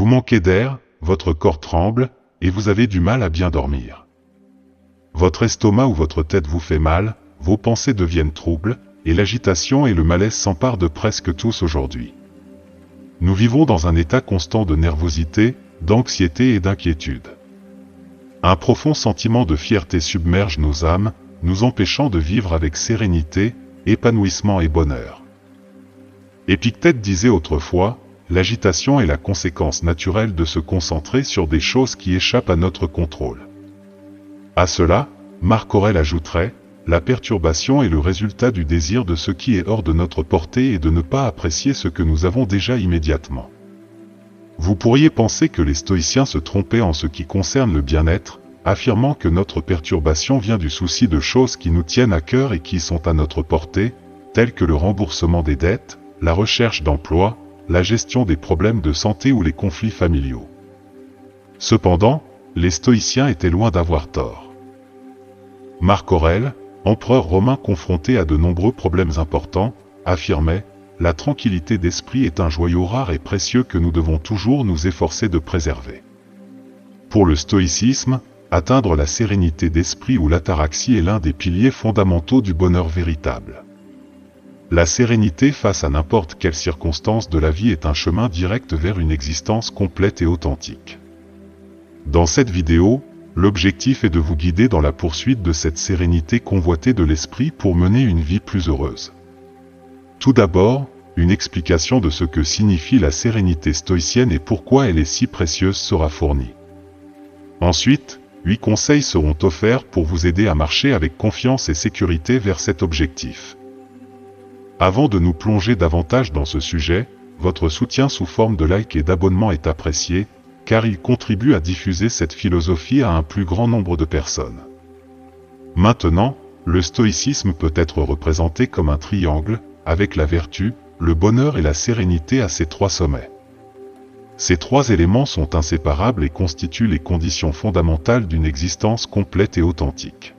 Vous manquez d'air, votre corps tremble, et vous avez du mal à bien dormir. Votre estomac ou votre tête vous fait mal, vos pensées deviennent troubles, et l'agitation et le malaise s'emparent de presque tous aujourd'hui. Nous vivons dans un état constant de nervosité, d'anxiété et d'inquiétude. Un profond sentiment de fierté submerge nos âmes, nous empêchant de vivre avec sérénité, épanouissement et bonheur. Épictète disait autrefois, l'agitation est la conséquence naturelle de se concentrer sur des choses qui échappent à notre contrôle. À cela, Marc Aurèle ajouterait, la perturbation est le résultat du désir de ce qui est hors de notre portée et de ne pas apprécier ce que nous avons déjà immédiatement. Vous pourriez penser que les stoïciens se trompaient en ce qui concerne le bien-être, affirmant que notre perturbation vient du souci de choses qui nous tiennent à cœur et qui sont à notre portée, telles que le remboursement des dettes, la recherche d'emploi, la gestion des problèmes de santé ou les conflits familiaux. Cependant, les stoïciens étaient loin d'avoir tort. Marc Aurèle, empereur romain confronté à de nombreux problèmes importants, affirmait « La tranquillité d'esprit est un joyau rare et précieux que nous devons toujours nous efforcer de préserver ». Pour le stoïcisme, atteindre la sérénité d'esprit ou l'ataraxie est l'un des piliers fondamentaux du bonheur véritable. La sérénité face à n'importe quelle circonstance de la vie est un chemin direct vers une existence complète et authentique. Dans cette vidéo, l'objectif est de vous guider dans la poursuite de cette sérénité convoitée de l'esprit pour mener une vie plus heureuse. Tout d'abord, une explication de ce que signifie la sérénité stoïcienne et pourquoi elle est si précieuse sera fournie. Ensuite, 8 conseils seront offerts pour vous aider à marcher avec confiance et sécurité vers cet objectif. Avant de nous plonger davantage dans ce sujet, votre soutien sous forme de like et d'abonnement est apprécié, car il contribue à diffuser cette philosophie à un plus grand nombre de personnes. Maintenant, le stoïcisme peut être représenté comme un triangle, avec la vertu, le bonheur et la sérénité à ses 3 sommets. Ces 3 éléments sont inséparables et constituent les conditions fondamentales d'une existence complète et authentique.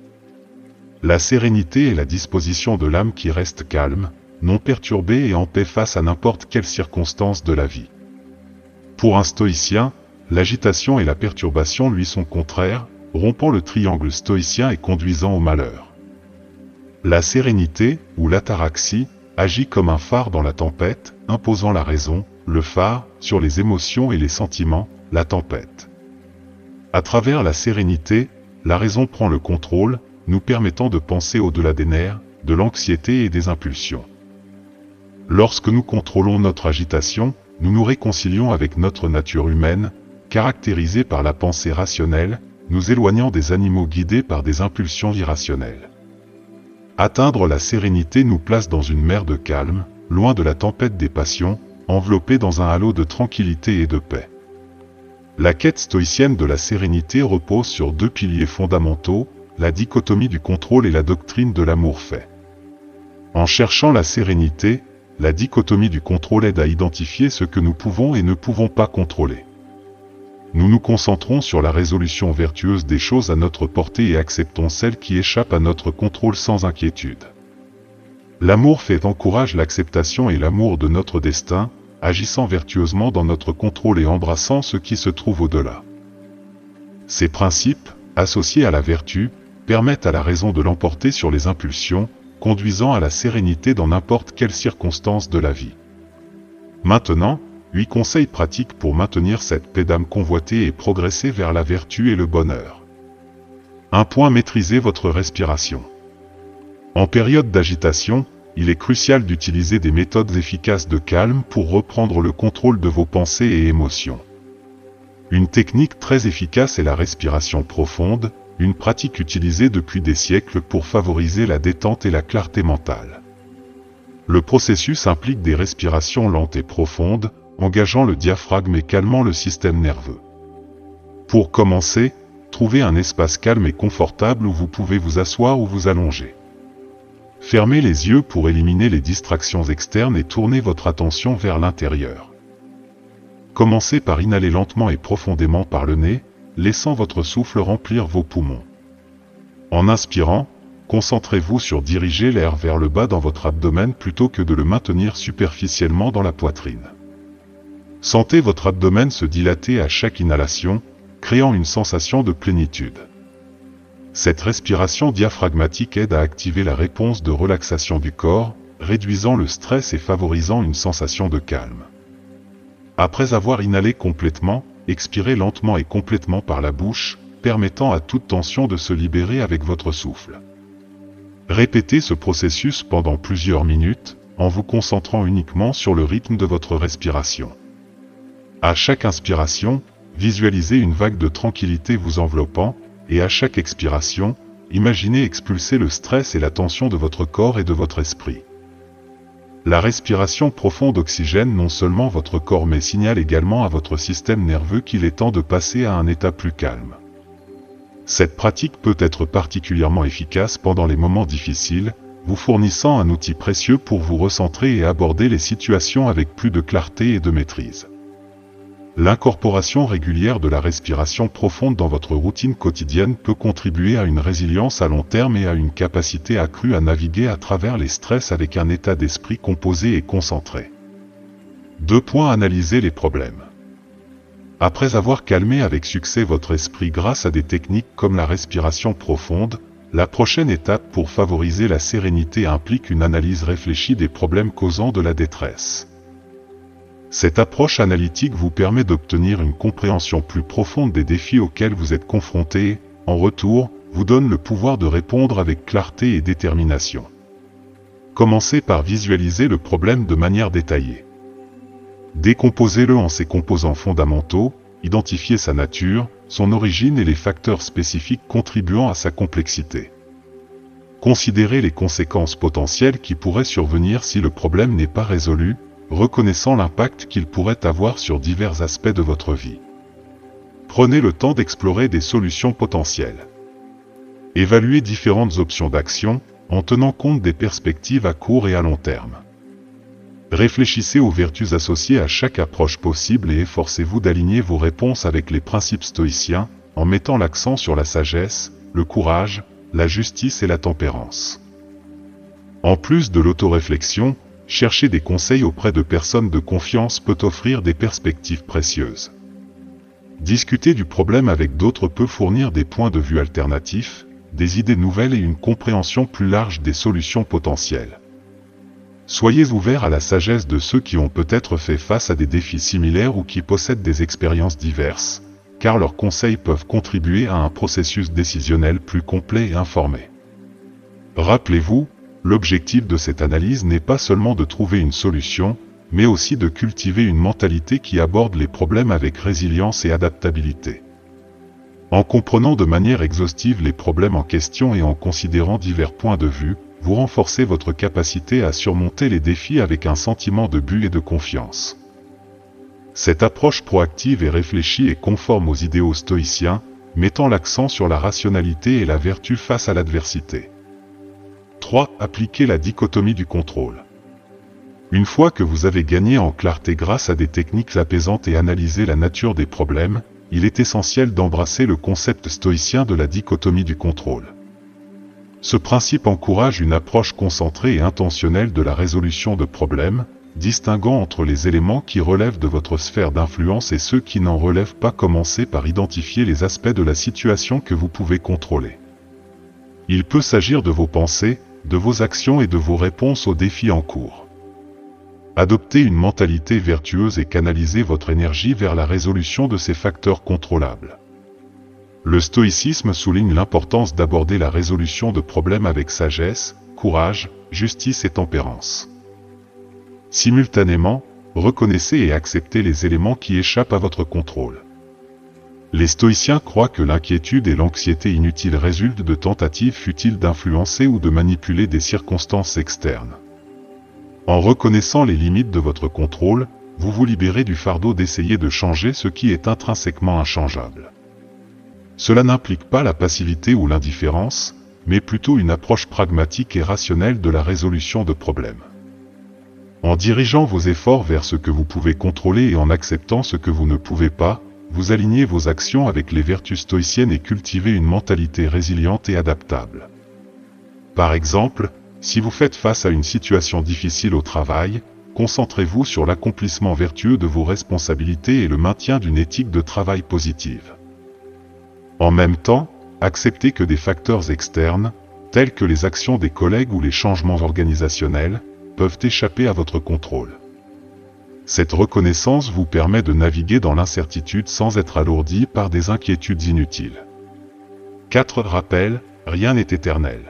La sérénité est la disposition de l'âme qui reste calme, non perturbée et en paix face à n'importe quelle circonstance de la vie. Pour un stoïcien, l'agitation et la perturbation lui sont contraires, rompant le triangle stoïcien et conduisant au malheur. La sérénité, ou l'ataraxie, agit comme un phare dans la tempête, imposant la raison, le phare, sur les émotions et les sentiments, la tempête. À travers la sérénité, la raison prend le contrôle, nous permettant de penser au-delà des nerfs, de l'anxiété et des impulsions. Lorsque nous contrôlons notre agitation, nous nous réconcilions avec notre nature humaine, caractérisée par la pensée rationnelle, nous éloignant des animaux guidés par des impulsions irrationnelles. Atteindre la sérénité nous place dans une mer de calme, loin de la tempête des passions, enveloppés dans un halo de tranquillité et de paix. La quête stoïcienne de la sérénité repose sur 2 piliers fondamentaux, la dichotomie du contrôle et la doctrine de l'amour fait. En cherchant la sérénité, la dichotomie du contrôle aide à identifier ce que nous pouvons et ne pouvons pas contrôler. Nous nous concentrons sur la résolution vertueuse des choses à notre portée et acceptons celles qui échappent à notre contrôle sans inquiétude. L'amour fait encourage l'acceptation et l'amour de notre destin, agissant vertueusement dans notre contrôle et embrassant ce qui se trouve au-delà. Ces principes, associés à la vertu, permettent à la raison de l'emporter sur les impulsions, conduisant à la sérénité dans n'importe quelle circonstance de la vie. Maintenant, 8 conseils pratiques pour maintenir cette paix d'âme convoitée et progresser vers la vertu et le bonheur. 1 point, maîtrisez votre respiration. En période d'agitation, il est crucial d'utiliser des méthodes efficaces de calme pour reprendre le contrôle de vos pensées et émotions. Une technique très efficace est la respiration profonde, une pratique utilisée depuis des siècles pour favoriser la détente et la clarté mentale. Le processus implique des respirations lentes et profondes, engageant le diaphragme et calmant le système nerveux. Pour commencer, trouvez un espace calme et confortable où vous pouvez vous asseoir ou vous allonger. Fermez les yeux pour éliminer les distractions externes et tournez votre attention vers l'intérieur. Commencez par inhaler lentement et profondément par le nez, laissant votre souffle remplir vos poumons. En inspirant, concentrez-vous sur diriger l'air vers le bas dans votre abdomen plutôt que de le maintenir superficiellement dans la poitrine. Sentez votre abdomen se dilater à chaque inhalation, créant une sensation de plénitude. Cette respiration diaphragmatique aide à activer la réponse de relaxation du corps, réduisant le stress et favorisant une sensation de calme. Après avoir inhalé complètement, expirez lentement et complètement par la bouche, permettant à toute tension de se libérer avec votre souffle. Répétez ce processus pendant plusieurs minutes, en vous concentrant uniquement sur le rythme de votre respiration. À chaque inspiration, visualisez une vague de tranquillité vous enveloppant, et à chaque expiration, imaginez expulser le stress et la tension de votre corps et de votre esprit. La respiration profonde oxygène non seulement votre corps mais signale également à votre système nerveux qu'il est temps de passer à un état plus calme. Cette pratique peut être particulièrement efficace pendant les moments difficiles, vous fournissant un outil précieux pour vous recentrer et aborder les situations avec plus de clarté et de maîtrise. L'incorporation régulière de la respiration profonde dans votre routine quotidienne peut contribuer à une résilience à long terme et à une capacité accrue à naviguer à travers les stress avec un état d'esprit composé et concentré. 2. Analyser les problèmes. Après avoir calmé avec succès votre esprit grâce à des techniques comme la respiration profonde, la prochaine étape pour favoriser la sérénité implique une analyse réfléchie des problèmes causant de la détresse. Cette approche analytique vous permet d'obtenir une compréhension plus profonde des défis auxquels vous êtes confrontés et, en retour, vous donne le pouvoir de répondre avec clarté et détermination. Commencez par visualiser le problème de manière détaillée. Décomposez-le en ses composants fondamentaux, identifiez sa nature, son origine et les facteurs spécifiques contribuant à sa complexité. Considérez les conséquences potentielles qui pourraient survenir si le problème n'est pas résolu, reconnaissant l'impact qu'il pourrait avoir sur divers aspects de votre vie. Prenez le temps d'explorer des solutions potentielles. Évaluez différentes options d'action, en tenant compte des perspectives à court et à long terme. Réfléchissez aux vertus associées à chaque approche possible et efforcez-vous d'aligner vos réponses avec les principes stoïciens, en mettant l'accent sur la sagesse, le courage, la justice et la tempérance. En plus de l'autoréflexion, chercher des conseils auprès de personnes de confiance peut offrir des perspectives précieuses. Discuter du problème avec d'autres peut fournir des points de vue alternatifs, des idées nouvelles et une compréhension plus large des solutions potentielles. Soyez ouverts à la sagesse de ceux qui ont peut-être fait face à des défis similaires ou qui possèdent des expériences diverses, car leurs conseils peuvent contribuer à un processus décisionnel plus complet et informé. Rappelez-vous, l'objectif de cette analyse n'est pas seulement de trouver une solution, mais aussi de cultiver une mentalité qui aborde les problèmes avec résilience et adaptabilité. En comprenant de manière exhaustive les problèmes en question et en considérant divers points de vue, vous renforcez votre capacité à surmonter les défis avec un sentiment de but et de confiance. Cette approche proactive et réfléchie est conforme aux idéaux stoïciens, mettant l'accent sur la rationalité et la vertu face à l'adversité. 3. Appliquer la dichotomie du contrôle. Une fois que vous avez gagné en clarté grâce à des techniques apaisantes et analysé la nature des problèmes, il est essentiel d'embrasser le concept stoïcien de la dichotomie du contrôle. Ce principe encourage une approche concentrée et intentionnelle de la résolution de problèmes, distinguant entre les éléments qui relèvent de votre sphère d'influence et ceux qui n'en relèvent pas. Commencez par identifier les aspects de la situation que vous pouvez contrôler. Il peut s'agir de vos pensées, de vos actions et de vos réponses aux défis en cours. Adoptez une mentalité vertueuse et canalisez votre énergie vers la résolution de ces facteurs contrôlables. Le stoïcisme souligne l'importance d'aborder la résolution de problèmes avec sagesse, courage, justice et tempérance. Simultanément, reconnaissez et acceptez les éléments qui échappent à votre contrôle. Les stoïciens croient que l'inquiétude et l'anxiété inutiles résultent de tentatives futiles d'influencer ou de manipuler des circonstances externes. En reconnaissant les limites de votre contrôle, vous vous libérez du fardeau d'essayer de changer ce qui est intrinsèquement inchangeable. Cela n'implique pas la passivité ou l'indifférence, mais plutôt une approche pragmatique et rationnelle de la résolution de problèmes. En dirigeant vos efforts vers ce que vous pouvez contrôler et en acceptant ce que vous ne pouvez pas, vous alignez vos actions avec les vertus stoïciennes et cultivez une mentalité résiliente et adaptable. Par exemple, si vous faites face à une situation difficile au travail, concentrez-vous sur l'accomplissement vertueux de vos responsabilités et le maintien d'une éthique de travail positive. En même temps, acceptez que des facteurs externes, tels que les actions des collègues ou les changements organisationnels, peuvent échapper à votre contrôle. Cette reconnaissance vous permet de naviguer dans l'incertitude sans être alourdi par des inquiétudes inutiles. 4 rappels, rien n'est éternel.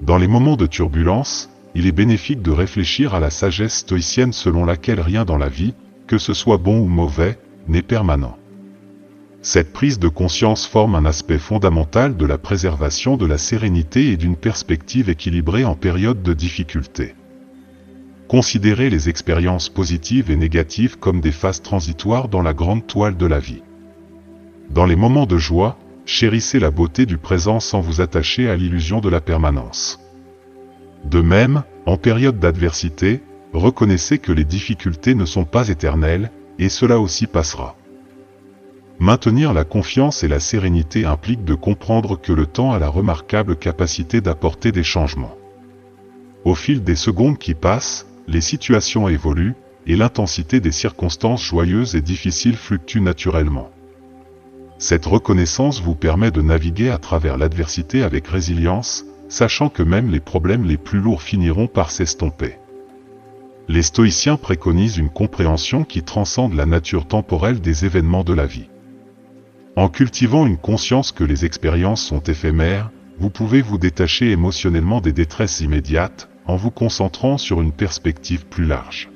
Dans les moments de turbulence, il est bénéfique de réfléchir à la sagesse stoïcienne selon laquelle rien dans la vie, que ce soit bon ou mauvais, n'est permanent. Cette prise de conscience forme un aspect fondamental de la préservation de la sérénité et d'une perspective équilibrée en période de difficulté. Considérez les expériences positives et négatives comme des phases transitoires dans la grande toile de la vie. Dans les moments de joie, chérissez la beauté du présent sans vous attacher à l'illusion de la permanence. De même, en période d'adversité, reconnaissez que les difficultés ne sont pas éternelles, et cela aussi passera. Maintenir la confiance et la sérénité implique de comprendre que le temps a la remarquable capacité d'apporter des changements. Au fil des secondes qui passent, les situations évoluent, et l'intensité des circonstances joyeuses et difficiles fluctue naturellement. Cette reconnaissance vous permet de naviguer à travers l'adversité avec résilience, sachant que même les problèmes les plus lourds finiront par s'estomper. Les stoïciens préconisent une compréhension qui transcende la nature temporelle des événements de la vie. En cultivant une conscience que les expériences sont éphémères, vous pouvez vous détacher émotionnellement des détresses immédiates, en vous concentrant sur une perspective plus large.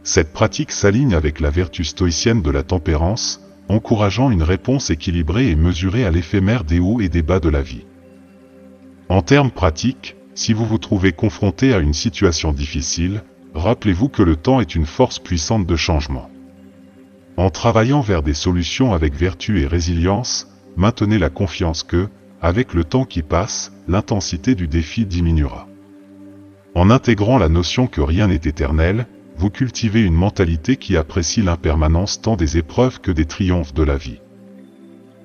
Cette pratique s'aligne avec la vertu stoïcienne de la tempérance, encourageant une réponse équilibrée et mesurée à l'éphémère des hauts et des bas de la vie. En termes pratiques, si vous vous trouvez confronté à une situation difficile, rappelez-vous que le temps est une force puissante de changement. En travaillant vers des solutions avec vertu et résilience, maintenez la confiance que, avec le temps qui passe, l'intensité du défi diminuera. En intégrant la notion que rien n'est éternel, vous cultivez une mentalité qui apprécie l'impermanence tant des épreuves que des triomphes de la vie.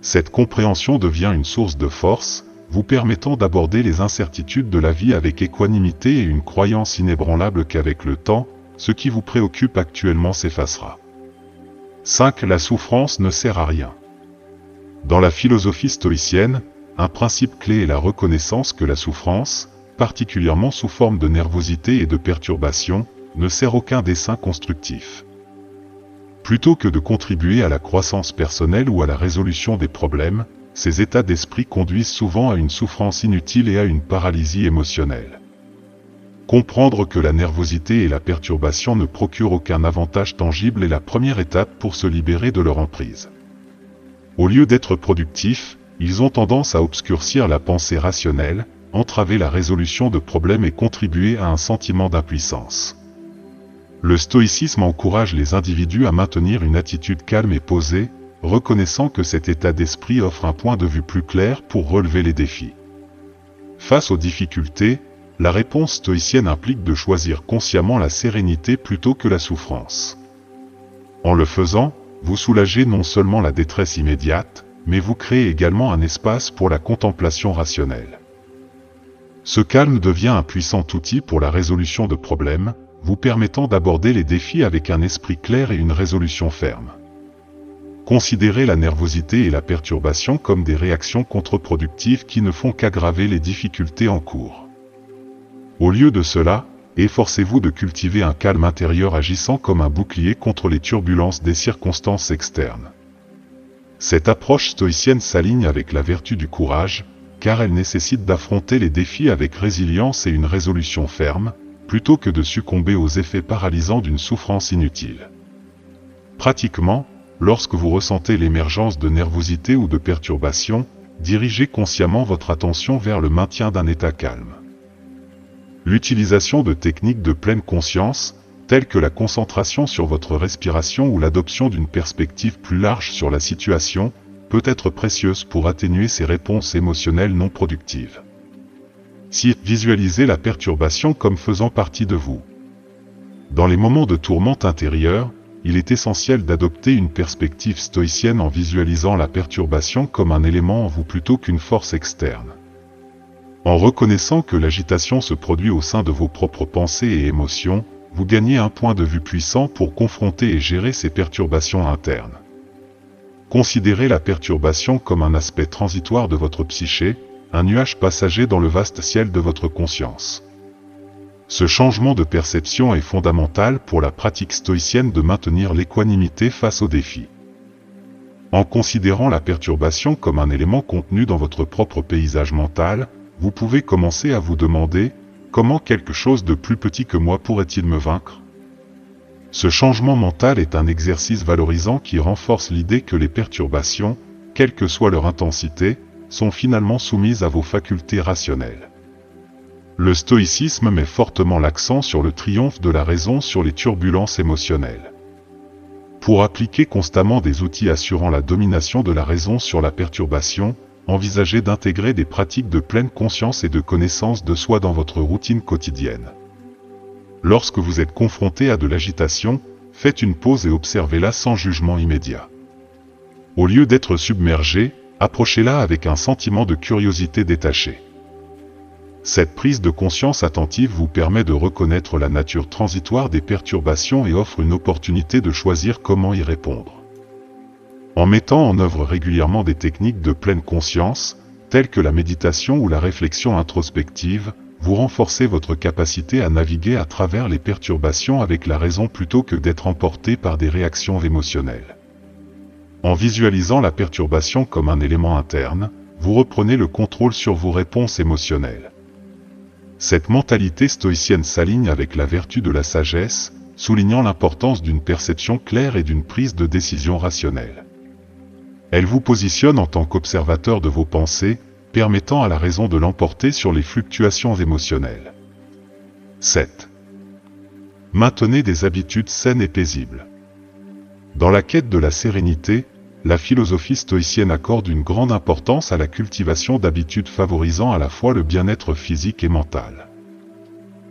Cette compréhension devient une source de force, vous permettant d'aborder les incertitudes de la vie avec équanimité et une croyance inébranlable qu'avec le temps, ce qui vous préoccupe actuellement s'effacera. 5. La souffrance ne sert à rien. Dans la philosophie stoïcienne, un principe clé est la reconnaissance que la souffrance, particulièrement sous forme de nervosité et de perturbation, ne sert aucun dessein constructif. Plutôt que de contribuer à la croissance personnelle ou à la résolution des problèmes, ces états d'esprit conduisent souvent à une souffrance inutile et à une paralysie émotionnelle. Comprendre que la nervosité et la perturbation ne procurent aucun avantage tangible est la première étape pour se libérer de leur emprise. Au lieu d'être productifs, ils ont tendance à obscurcir la pensée rationnelle, entraver la résolution de problèmes et contribuer à un sentiment d'impuissance. Le stoïcisme encourage les individus à maintenir une attitude calme et posée, reconnaissant que cet état d'esprit offre un point de vue plus clair pour relever les défis. Face aux difficultés, la réponse stoïcienne implique de choisir consciemment la sérénité plutôt que la souffrance. En le faisant, vous soulagez non seulement la détresse immédiate, mais vous créez également un espace pour la contemplation rationnelle. Ce calme devient un puissant outil pour la résolution de problèmes, vous permettant d'aborder les défis avec un esprit clair et une résolution ferme. Considérez la nervosité et la perturbation comme des réactions contre-productives qui ne font qu'aggraver les difficultés en cours. Au lieu de cela, efforcez-vous de cultiver un calme intérieur agissant comme un bouclier contre les turbulences des circonstances externes. Cette approche stoïcienne s'aligne avec la vertu du courage, car elle nécessite d'affronter les défis avec résilience et une résolution ferme, plutôt que de succomber aux effets paralysants d'une souffrance inutile. Pratiquement, lorsque vous ressentez l'émergence de nervosité ou de perturbation, dirigez consciemment votre attention vers le maintien d'un état calme. L'utilisation de techniques de pleine conscience, telles que la concentration sur votre respiration ou l'adoption d'une perspective plus large sur la situation, peut être précieuse pour atténuer ces réponses émotionnelles non productives. Si visualisez la perturbation comme faisant partie de vous. Dans les moments de tourmente intérieure, il est essentiel d'adopter une perspective stoïcienne en visualisant la perturbation comme un élément en vous plutôt qu'une force externe. En reconnaissant que l'agitation se produit au sein de vos propres pensées et émotions, vous gagnez un point de vue puissant pour confronter et gérer ces perturbations internes. Considérez la perturbation comme un aspect transitoire de votre psyché, un nuage passager dans le vaste ciel de votre conscience. Ce changement de perception est fondamental pour la pratique stoïcienne de maintenir l'équanimité face aux défis. En considérant la perturbation comme un élément contenu dans votre propre paysage mental, vous pouvez commencer à vous demander « Comment quelque chose de plus petit que moi pourrait-il me vaincre ?» Ce changement mental est un exercice valorisant qui renforce l'idée que les perturbations, quelle que soit leur intensité, sont finalement soumises à vos facultés rationnelles. Le stoïcisme met fortement l'accent sur le triomphe de la raison sur les turbulences émotionnelles. Pour appliquer constamment des outils assurant la domination de la raison sur la perturbation, envisagez d'intégrer des pratiques de pleine conscience et de connaissance de soi dans votre routine quotidienne. Lorsque vous êtes confronté à de l'agitation, faites une pause et observez-la sans jugement immédiat. Au lieu d'être submergé, approchez-la avec un sentiment de curiosité détachée. Cette prise de conscience attentive vous permet de reconnaître la nature transitoire des perturbations et offre une opportunité de choisir comment y répondre. En mettant en œuvre régulièrement des techniques de pleine conscience, telles que la méditation ou la réflexion introspective, vous renforcez votre capacité à naviguer à travers les perturbations avec la raison plutôt que d'être emporté par des réactions émotionnelles. En visualisant la perturbation comme un élément interne, vous reprenez le contrôle sur vos réponses émotionnelles. Cette mentalité stoïcienne s'aligne avec la vertu de la sagesse, soulignant l'importance d'une perception claire et d'une prise de décision rationnelle. Elle vous positionne en tant qu'observateur de vos pensées, permettant à la raison de l'emporter sur les fluctuations émotionnelles. 7. Maintenez des habitudes saines et paisibles. Dans la quête de la sérénité, la philosophie stoïcienne accorde une grande importance à la cultivation d'habitudes favorisant à la fois le bien-être physique et mental.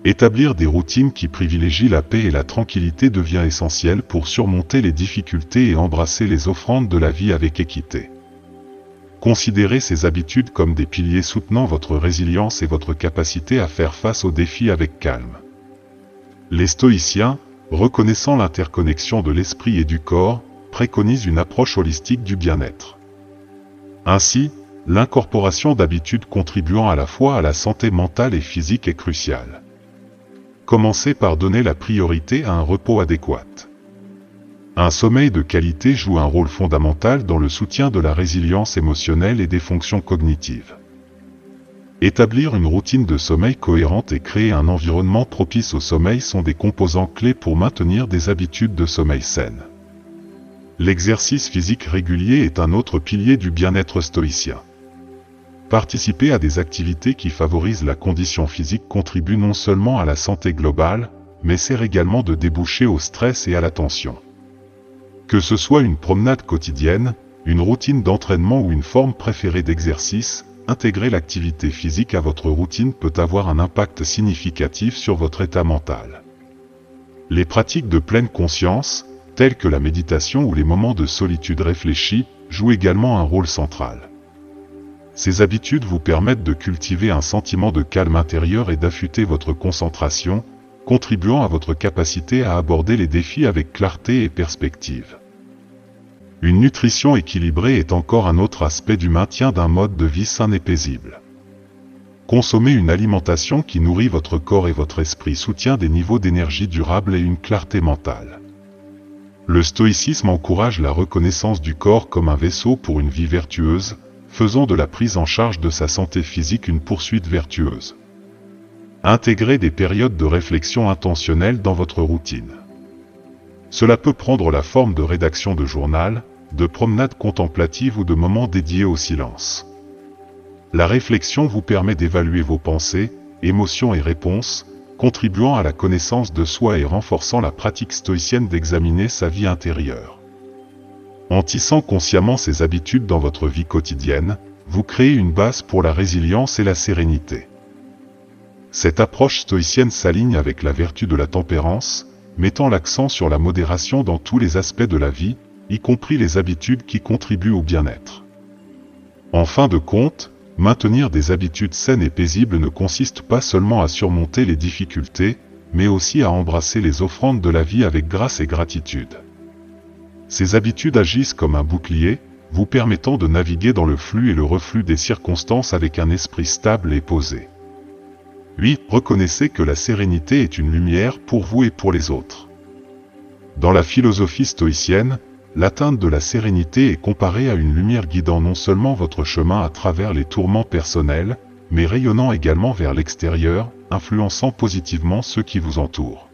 Établir des routines qui privilégient la paix et la tranquillité devient essentiel pour surmonter les difficultés et embrasser les offrandes de la vie avec équité. Considérez ces habitudes comme des piliers soutenant votre résilience et votre capacité à faire face aux défis avec calme. Les stoïciens, reconnaissant l'interconnexion de l'esprit et du corps, préconisent une approche holistique du bien-être. Ainsi, l'incorporation d'habitudes contribuant à la fois à la santé mentale et physique est cruciale. Commencez par donner la priorité à un repos adéquat. Un sommeil de qualité joue un rôle fondamental dans le soutien de la résilience émotionnelle et des fonctions cognitives. Établir une routine de sommeil cohérente et créer un environnement propice au sommeil sont des composants clés pour maintenir des habitudes de sommeil saines. L'exercice physique régulier est un autre pilier du bien-être stoïcien. Participer à des activités qui favorisent la condition physique contribue non seulement à la santé globale, mais sert également de débouché au stress et à la tension. Que ce soit une promenade quotidienne, une routine d'entraînement ou une forme préférée d'exercice, intégrer l'activité physique à votre routine peut avoir un impact significatif sur votre état mental. Les pratiques de pleine conscience, telles que la méditation ou les moments de solitude réfléchis, jouent également un rôle central. Ces habitudes vous permettent de cultiver un sentiment de calme intérieur et d'affûter votre concentration, contribuant à votre capacité à aborder les défis avec clarté et perspective. Une nutrition équilibrée est encore un autre aspect du maintien d'un mode de vie sain et paisible. Consommer une alimentation qui nourrit votre corps et votre esprit soutient des niveaux d'énergie durables et une clarté mentale. Le stoïcisme encourage la reconnaissance du corps comme un vaisseau pour une vie vertueuse, faisant de la prise en charge de sa santé physique une poursuite vertueuse. Intégrez des périodes de réflexion intentionnelle dans votre routine. Cela peut prendre la forme de rédaction de journal, de promenade contemplative ou de moments dédiés au silence. La réflexion vous permet d'évaluer vos pensées, émotions et réponses, contribuant à la connaissance de soi et renforçant la pratique stoïcienne d'examiner sa vie intérieure. En tissant consciemment ces habitudes dans votre vie quotidienne, vous créez une base pour la résilience et la sérénité. Cette approche stoïcienne s'aligne avec la vertu de la tempérance, mettant l'accent sur la modération dans tous les aspects de la vie, y compris les habitudes qui contribuent au bien-être. En fin de compte, maintenir des habitudes saines et paisibles ne consiste pas seulement à surmonter les difficultés, mais aussi à embrasser les offrandes de la vie avec grâce et gratitude. Ces habitudes agissent comme un bouclier, vous permettant de naviguer dans le flux et le reflux des circonstances avec un esprit stable et posé. 8. Reconnaissez que la sérénité est une lumière pour vous et pour les autres. Dans la philosophie stoïcienne, l'atteinte de la sérénité est comparée à une lumière guidant non seulement votre chemin à travers les tourments personnels, mais rayonnant également vers l'extérieur, influençant positivement ceux qui vous entourent.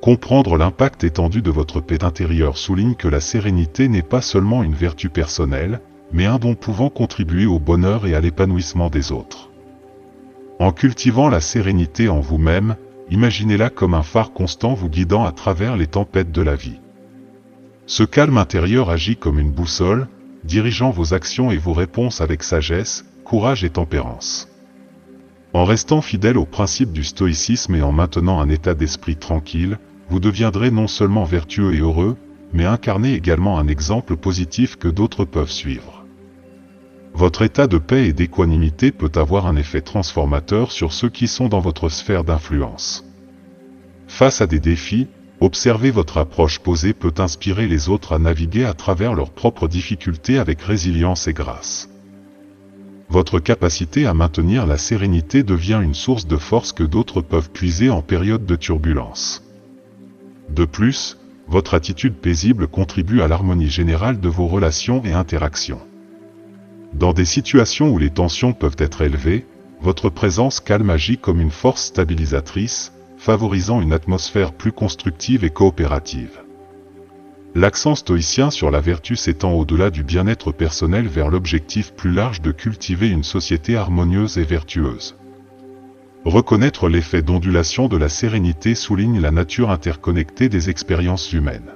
Comprendre l'impact étendu de votre paix intérieure souligne que la sérénité n'est pas seulement une vertu personnelle, mais un don pouvant contribuer au bonheur et à l'épanouissement des autres. En cultivant la sérénité en vous-même, imaginez-la comme un phare constant vous guidant à travers les tempêtes de la vie. Ce calme intérieur agit comme une boussole, dirigeant vos actions et vos réponses avec sagesse, courage et tempérance. En restant fidèle aux principes du stoïcisme et en maintenant un état d'esprit tranquille, vous deviendrez non seulement vertueux et heureux, mais incarnez également un exemple positif que d'autres peuvent suivre. Votre état de paix et d'équanimité peut avoir un effet transformateur sur ceux qui sont dans votre sphère d'influence. Face à des défis, observer votre approche posée peut inspirer les autres à naviguer à travers leurs propres difficultés avec résilience et grâce. Votre capacité à maintenir la sérénité devient une source de force que d'autres peuvent puiser en période de turbulence. De plus, votre attitude paisible contribue à l'harmonie générale de vos relations et interactions. Dans des situations où les tensions peuvent être élevées, votre présence calme agit comme une force stabilisatrice, favorisant une atmosphère plus constructive et coopérative. L'accent stoïcien sur la vertu s'étend au-delà du bien-être personnel vers l'objectif plus large de cultiver une société harmonieuse et vertueuse. Reconnaître l'effet d'ondulation de la sérénité souligne la nature interconnectée des expériences humaines.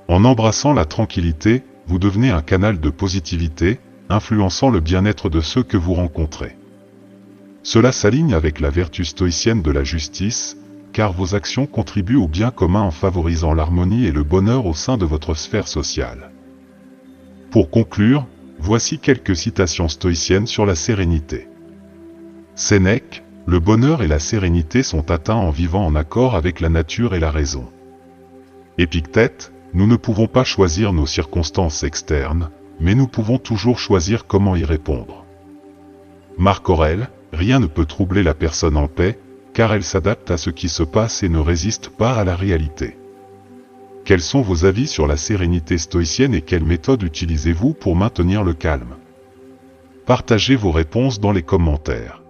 En embrassant la tranquillité, vous devenez un canal de positivité, influençant le bien-être de ceux que vous rencontrez. Cela s'aligne avec la vertu stoïcienne de la justice, car vos actions contribuent au bien commun en favorisant l'harmonie et le bonheur au sein de votre sphère sociale. Pour conclure, voici quelques citations stoïciennes sur la sérénité. Sénèque, le bonheur et la sérénité sont atteints en vivant en accord avec la nature et la raison. Épictète, nous ne pouvons pas choisir nos circonstances externes, mais nous pouvons toujours choisir comment y répondre. Marc Aurèle, rien ne peut troubler la personne en paix, car elle s'adapte à ce qui se passe et ne résiste pas à la réalité. Quels sont vos avis sur la sérénité stoïcienne et quelles méthodes utilisez-vous pour maintenir le calme? Partagez vos réponses dans les commentaires.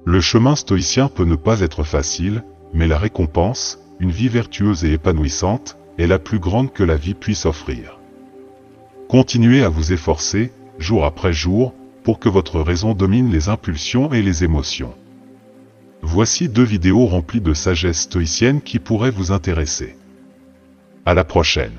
Le chemin stoïcien peut ne pas être facile, mais la récompense, une vie vertueuse et épanouissante, est la plus grande que la vie puisse offrir. Continuez à vous efforcer, jour après jour, pour que votre raison domine les impulsions et les émotions. Voici 2 vidéos remplies de sagesse stoïcienne qui pourraient vous intéresser. À la prochaine.